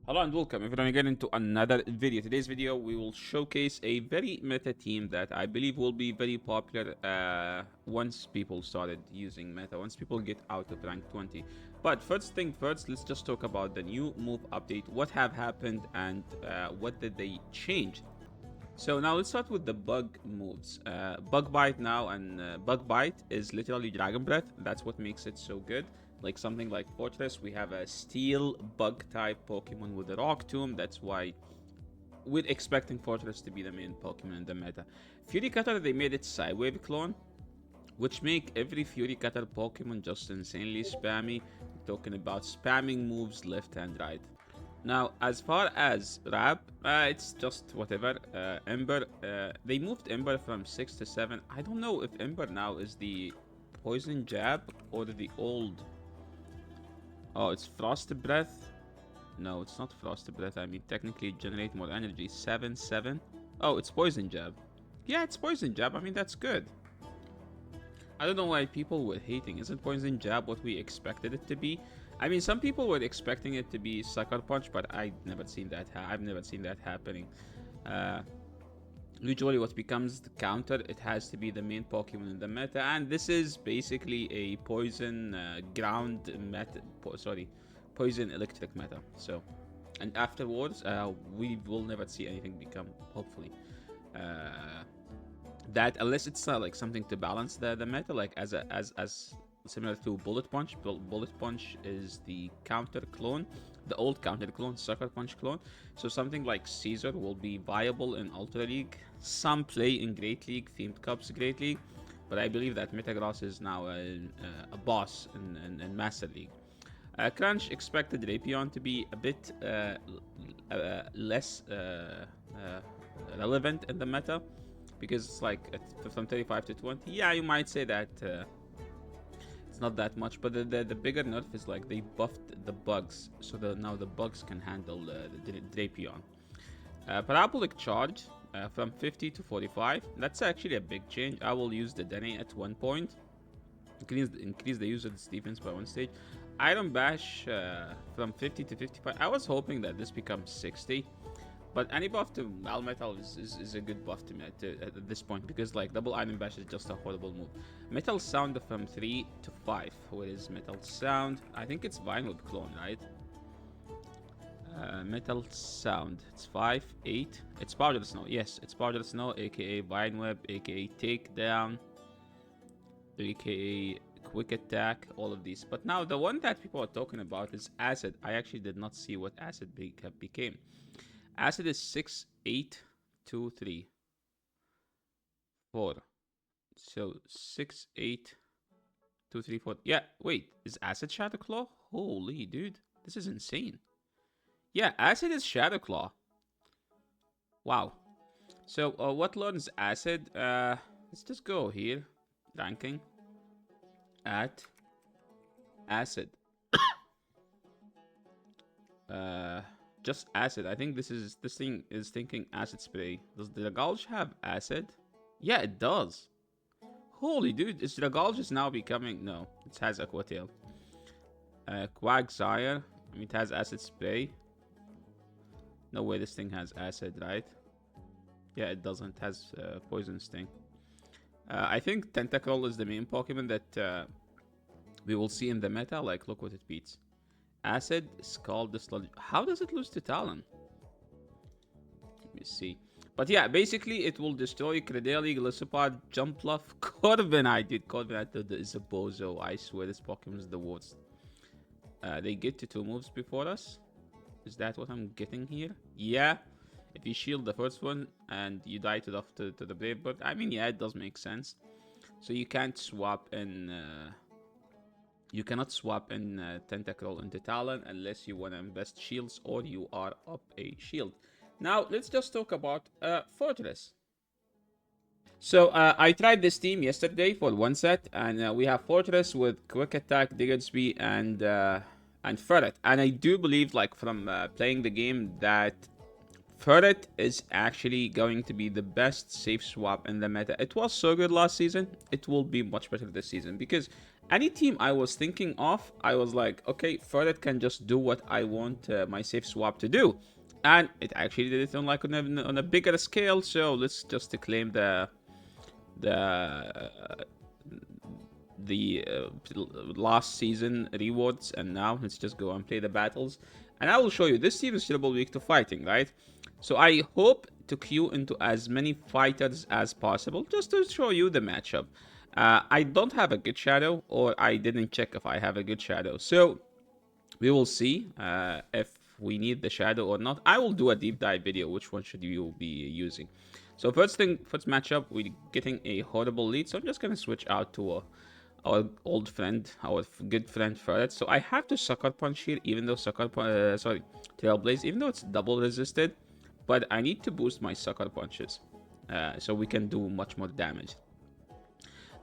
Hello and welcome. If we're going to get into another video, today's video we will showcase a very meta team that I believe will be very popular once people started using meta, once people get out of rank 20. But first thing first, let's just talk about the new move update, what have happened and what did they change. So now let's start with the bug moves. Bug Bite now, and Bug Bite is literally Dragon Breath. That's what makes it so good. Like something like Fortress, we have a Steel Bug type Pokemon with a Rock Tomb. That's why we're expecting Fortress to be the main Pokemon in the meta. Fury Cutter, they made it Psywave clone, which make every Fury Cutter Pokemon just insanely spammy. We're talking about spamming moves left and right. Now, as far as Rap, it's just whatever. Ember, they moved Ember from 6 to 7. I don't know if Ember now is the Poison Jab or the old. Oh, it's Frost Breath. No, it's not Frost Breath. I mean, technically, generate more energy. 7, 7. Oh, it's Poison Jab. Yeah, it's Poison Jab. I mean, that's good. I don't know why people were hating. Isn't Poison Jab what we expected it to be? I mean, some people were expecting it to be Sucker Punch, but I've never seen that. I've never seen that happening. Usually, what becomes the counter, it has to be the main Pokemon in the meta, and this is basically a poison ground meta. Poison electric meta. So, and afterwards, we will never see anything become. Hopefully, that unless it's like something to balance the meta, like as similar to Bullet Punch. Bullet Punch is the counter clone, the old counter clone, Sucker Punch clone. So something like Caesar will be viable in Ultra League. Some play in Great League, Themed Cups Great League, but I believe that Metagross is now a boss in Master League. Crunch expected Rapion to be a bit less relevant in the meta because it's like from 35 to 20. Yeah, you might say that. It's not that much, but the bigger nerf is like they buffed the bugs, so now the bugs can handle the Drapion. Parabolic Charge from 50 to 45. That's actually a big change. I will use the Dene at one point. Increase the user's defense by one stage. Iron Bash from 50 to 55. I was hoping that this becomes 60. But any buff to Malmetal is a good buff to me at this point, because like double Iron Bash is just a horrible move. Metal Sound from 3 to 5. What is Metal Sound? I think it's Vinewood clone, right? Metal Sound. It's 5, 8. It's Powder Snow. Yes, it's Powder Snow, aka Vineweb, aka Takedown, aka Quick Attack, all of these. But now the one that people are talking about is Acid. I actually did not see what Acid became. Acid is 6, 8, 2, 3, 4. So 6, 8, 2, 3, 4. Yeah, wait. Is Acid Shadow Claw? Holy dude. This is insane. Yeah, Acid is Shadow Claw. Wow. So what learns Acid? Let's just go here. Ranking. At Acid. Just acid. I think this thing is thinking acid spray. Does the Gulch have acid? Yeah, it does. Holy dude, is the Gulch is now becoming... No, it has Aqua Tail. Quagsire. I mean, it has acid spray. No way this thing has acid, right? Yeah, it doesn't. It has Poison Sting. I think Tentacruel is the main Pokemon that we will see in the meta. Like, look what it beats. Acid, Scald, Dislodge. How does it lose to Talon? Let me see. But yeah, basically it will destroy Credeli, Gliscopod, Jumpluff, Corviknight. Dude, Corviknight is a bozo. I swear this Pokemon is the worst. They get to 2 moves before us. Is that what I'm getting here? Yeah. If you shield the first one and you die to the Brave Bird. I mean, yeah, it does make sense. So you can't swap in... You cannot swap in Tentacruel into Talon unless you want to invest shields or you are up a shield. Now, let's just talk about Fortress. So, I tried this team yesterday for one set, and we have Fortress with Quick Attack, Diggersby, and Ferret. And I do believe, like, from playing the game, that Ferret is actually going to be the best safe swap in the meta. It was so good last season. It will be much better this season because Any team I was thinking of, I was like, okay, Ferret can just do what I want my safe swap to do. And it actually did it on like on a bigger scale. So let's just claim the last season rewards, and now let's just go and play the battles. And I will show you this team is terrible weak to fighting, right? So I hope to queue into as many fighters as possible just to show you the matchup. I don't have a good shadow, or I didn't check if I have a good shadow. So we will see if we need the shadow or not. I will do a deep dive video. Which one should you be using? So first matchup, we're getting a horrible lead. So I'm just gonna switch out to our old friend, our good friend Ferret. So I have to Sucker Punch here, even though Trailblaze, even though it's double resisted. But I need to boost my Sucker Punches so we can do much more damage.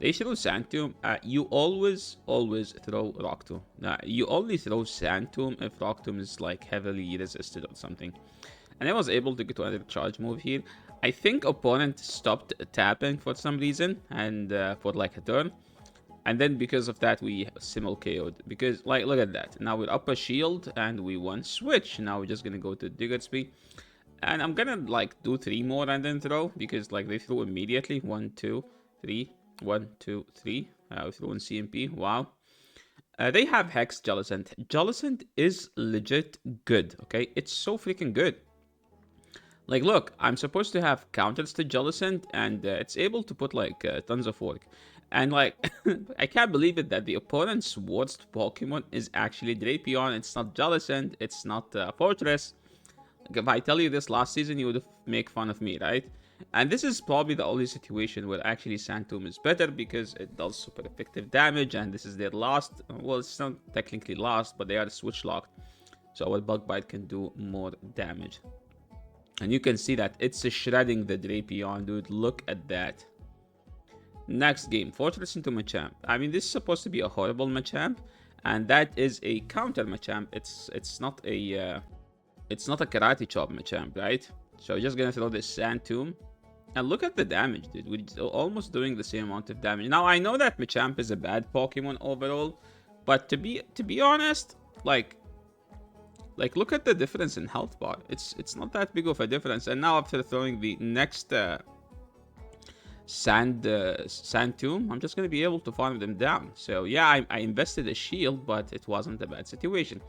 They throw Sand Tomb. You always throw Rock Tomb. You only throw Sand Tomb if Rock Tomb is like heavily resisted or something. And I was able to get another charge move here. I think opponent stopped tapping for some reason and for like a turn. And then because of that, we simul KO'd. Because, like, look at that. Now we're up a shield and we won switch. Now we're just gonna go to Diggersby. And I'm gonna, like, do 3 more and then throw. Because, like, they threw immediately. 1, 2, 3. 1, 2, 3. We threw in CMP. Wow. They have Hex Jellicent. Jellicent is legit good, okay? It's so freaking good. Like, look, I'm supposed to have counters to Jellicent, and it's able to put, like, tons of work. And, like, I can't believe it that the opponent's worst Pokemon is actually Drapion. It's not Jellicent. It's not Fortress. Like, if I tell you this last season, you would make fun of me, right? And this is probably the only situation where actually Sand Tomb is better because it does super effective damage, and this is their last. Well, it's not technically last, but they are switch locked. So our Bug Bite can do more damage. And you can see that it's shredding the Drapion, dude. Look at that. Next game, Fortress into Machamp. I mean, this is supposed to be a horrible Machamp, and that is a counter Machamp. It's not a Karate Chop Machamp, right? So just gonna throw this Sand Tomb, and look at the damage, dude. We're almost doing the same amount of damage. Now I know that Machamp is a bad Pokemon overall, but to be honest, like look at the difference in health bar. It's not that big of a difference. And now after throwing the next Sand Tomb, I'm just gonna be able to farm them down. So yeah, I invested a shield, but it wasn't a bad situation.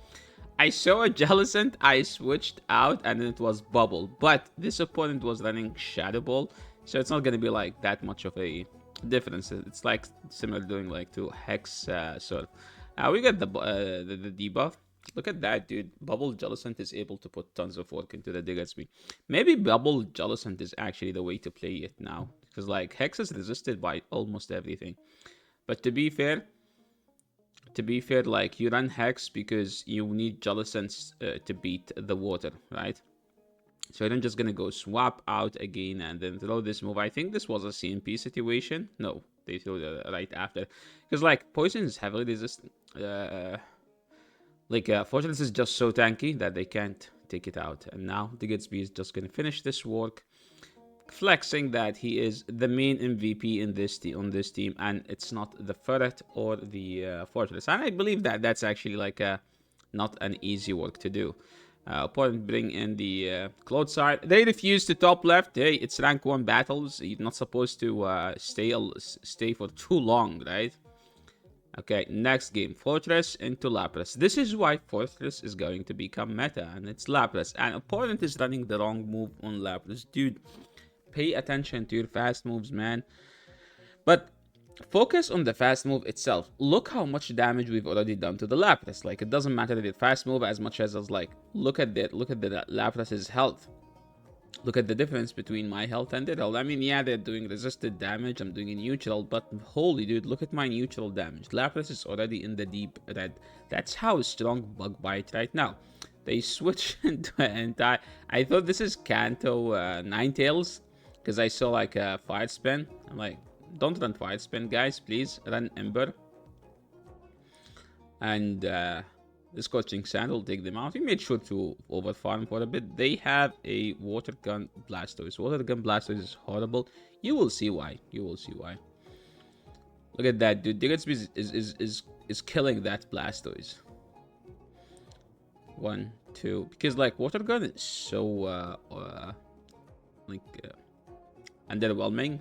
I saw a Jellicent, I switched out, and then it was Bubble. But this opponent was running Shadow Ball, so it's not gonna be like that much of a difference. It's like similar doing like to Hex Surf. We got the debuff. Look at that, dude. Bubble Jellicent is able to put tons of work into the Diggersby. Maybe Bubble Jellicent is actually the way to play it now. Because, like, Hex is resisted by almost everything. But to be fair, like, you run Hex because you need Jellicent to beat the water, right? So I'm just gonna go swap out again and then throw this move. I think this was a CMP situation. No, they threw it right after. Because, like, Poison is heavily resistant. Fortress is just so tanky that they can't take it out. And now Diggersby is just gonna finish this work, flexing that he is the main MVP in on this team, and it's not the Ferret or the Fortress. And I believe that that's actually like not an easy work to do. Opponent bring in the Clodside. They refuse to top left. Hey, it's rank 1 battles. You're not supposed to stay for too long, right? Okay, next game, Fortress into Lapras. This is why Fortress is going to become meta, and it's Lapras. And opponent is running the wrong move on Lapras. Dude, pay attention to your fast moves, man. But focus on the fast move itself. Look how much damage we've already done to the Lapras. Like, it doesn't matter the fast move as much as like, look at the Lapras's health. Look at the difference between my health and their health. I mean, yeah, they're doing resisted damage. I'm doing a neutral, but holy dude, look at my neutral damage. Lapras is already in the deep red. That's how strong Bug Bite right now. They switch into an entire... I thought this is Kanto Ninetales, because I saw like a Fire Spin. I'm like, don't run Fire Spin, guys, please. Run Ember. And this Coaching Sand will take them out. We made sure to overfarm for a bit. They have a Water Gun Blastoise. Water Gun Blastoise is horrible. You will see why. You will see why. Look at that, dude. Diggersby is killing that Blastoise. 1, 2. Because like Water Gun is so like underwhelming.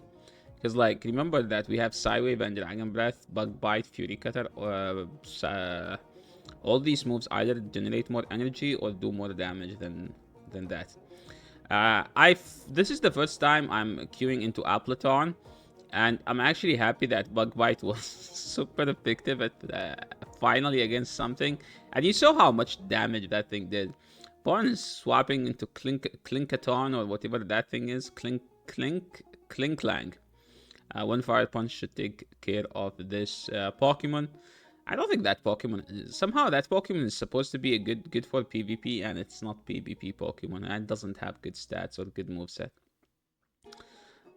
Because like remember that we have Psywave and Dragon Breath, Bug Bite, Fury Cutter. All these moves either generate more energy or do more damage than that. This is the first time I'm queuing into Appleton, and I'm actually happy that Bug Bite was super effective at finally against something. And you saw how much damage that thing did. Upon swapping into Clinkaton or whatever that thing is, Klinklang. One Fire Punch should take care of this Pokemon. I don't think that Pokemon somehow that Pokemon is supposed to be a good for PvP, and it's not PvP Pokemon, and it doesn't have good stats or good moveset.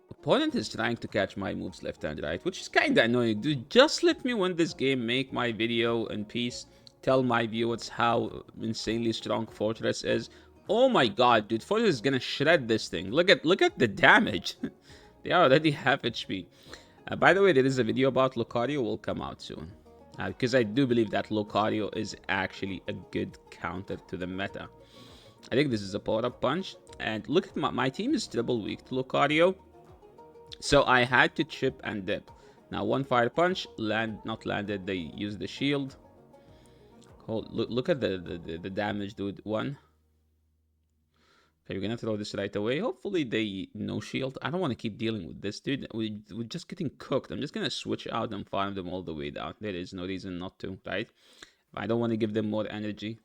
Opponent is trying to catch my moves left and right, which is kinda annoying. Dude, just let me win this game, make my video in peace, tell my viewers how insanely strong Fortress is. Oh my god, dude, Fortress is gonna shred this thing. Look at the damage. They already have HP. By the way, there is a video about Lucario will come out soon. Because I do believe that Lucario is actually a good counter to the meta. I think this is a power-up punch. And look at my team is triple weak to Lucario. So I had to chip and dip. Now one Fire Punch, not landed, they used the shield. Oh, look at the damage, dude. 1. Okay, we're gonna throw this right away. Hopefully they no shield. I don't want to keep dealing with this, dude. We're just getting cooked. I'm just gonna switch out and farm them all the way down. There is no reason not to, right? I don't want to give them more energy.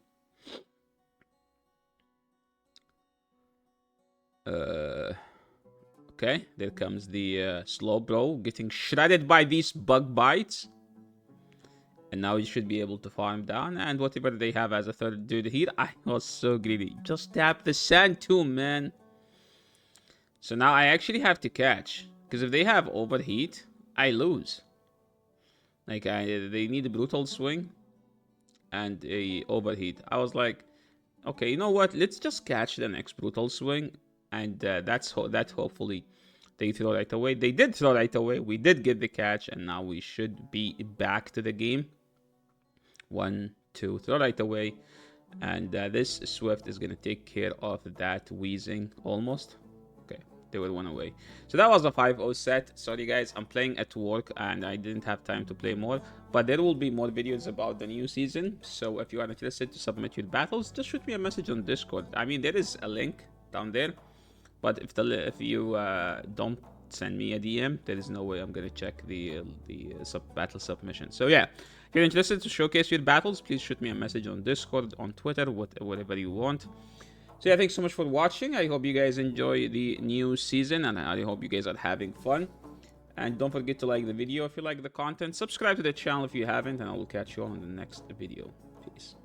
Okay, there comes the Slowbro getting shredded by these Bug Bites. And now you should be able to farm down. And whatever they have as a third dude here. I was so greedy. Just tap the Sand Tomb, man. So now I actually have to catch. Because if they have Overheat, I lose. Like, they need a Brutal Swing. And a Overheat. I was like, okay, you know what? Let's just catch the next Brutal Swing. And that hopefully they throw right away. They did throw right away. We did get the catch. And now we should be back to the game. 1, 2, throw right away. And this Swift is going to take care of that wheezing almost. Okay, they were 1 away. So that was a 5-0 set. Sorry guys, I'm playing at work and I didn't have time to play more. But there will be more videos about the new season. So if you are interested to submit your battles, just shoot me a message on Discord. I mean, there is a link down there. But if you don't send me a DM, there is no way I'm going to check the battle submission. So yeah, if you're interested to showcase your battles, please shoot me a message on Discord, on Twitter, whatever you want. So yeah, thanks so much for watching. I hope you guys enjoy the new season, and I hope you guys are having fun. And don't forget to like the video if you like the content. Subscribe to the channel if you haven't, and I will catch you all in the next video. Peace.